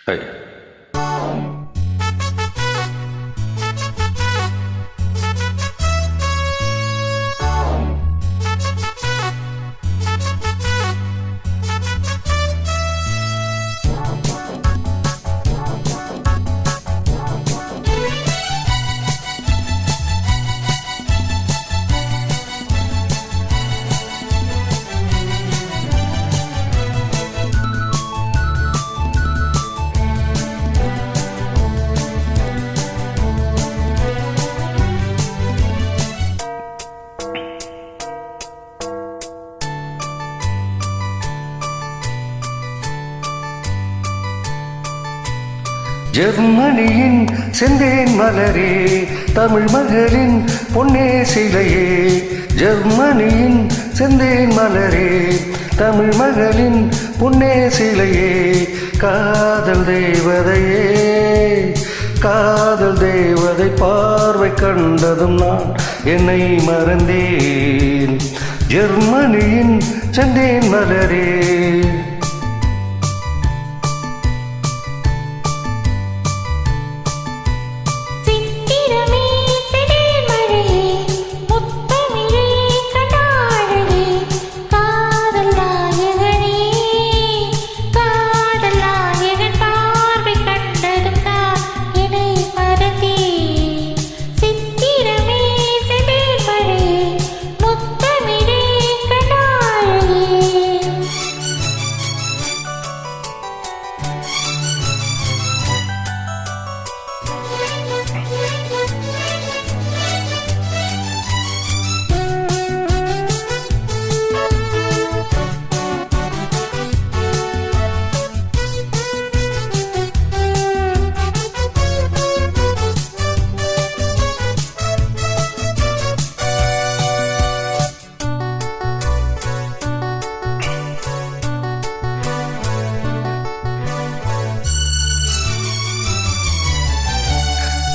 Hey. ஜெர்மனியின் செந்தேன் மலரே, தமிழ் மகளின் பொன்னே சிலையே. ஜெர்மனியின் செந்தேன் மலரே, தமிழ் மகளின் பொன்னே சிலையே. காதல் தேவதையே, காதல் தேவதை பார்வை கண்டதும் நான் என்னை மறந்தேன். ஜெர்மனியின் செந்தேன் மலரே.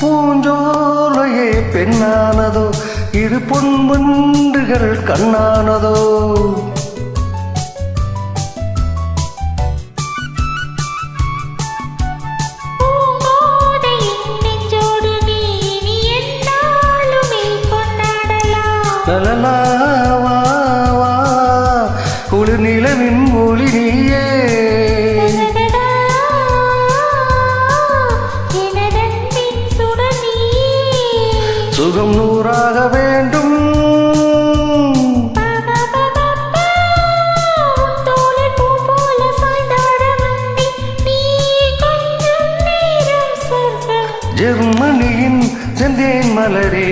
பூஞ்சோலையே பெண்ணானதோ, இரு பொன்வண்டுகள் கண்ணானதோ. லலலாவா குளிர் நிலவின் ஒளி நீயே. சுகம் நூறாக வேண்டும். ஜெர்மனியின் செந்தேன் மலரே,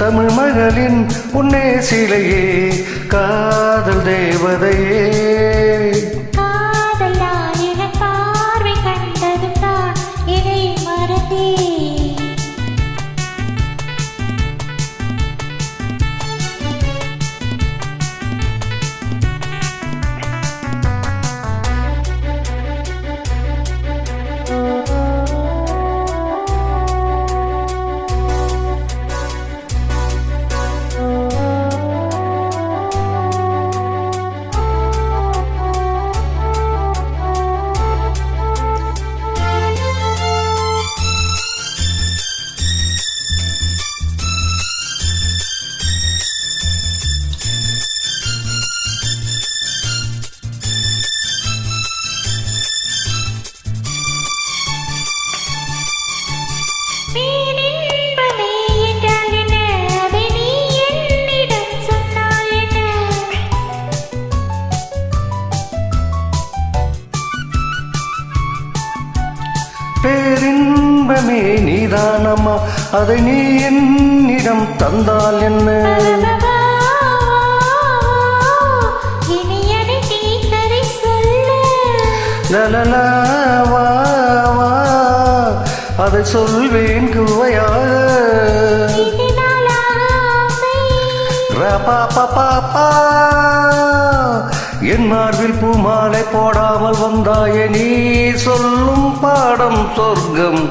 தமிழ் மகளின் பொன்னே சிலையே. காதல் தேவதையே, பேரின்பமே நீதானம்மா, அதை நீ என்னிடம் தந்தால் என்ன? லலலாவா அதை சொல்வேன் குவையாக. பாப்பா என் மார்பில் பூமாலை போடாமல் வந்தாயே, நீ சொல்லும் பாடம் சொர்க்கம்.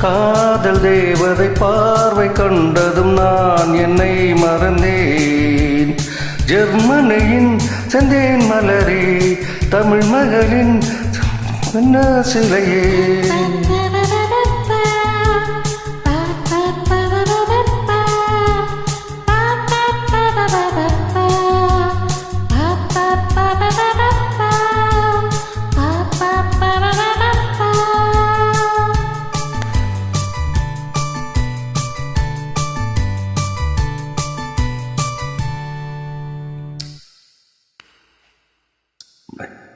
காதல் தேவதை பார்வை கண்டதும் நான் நான் என்னை மறந்தேன். ஜெர்மனியின் செந்தேன் மலரே, தமிழ் மகளின் என்ன சிலையே. Bye.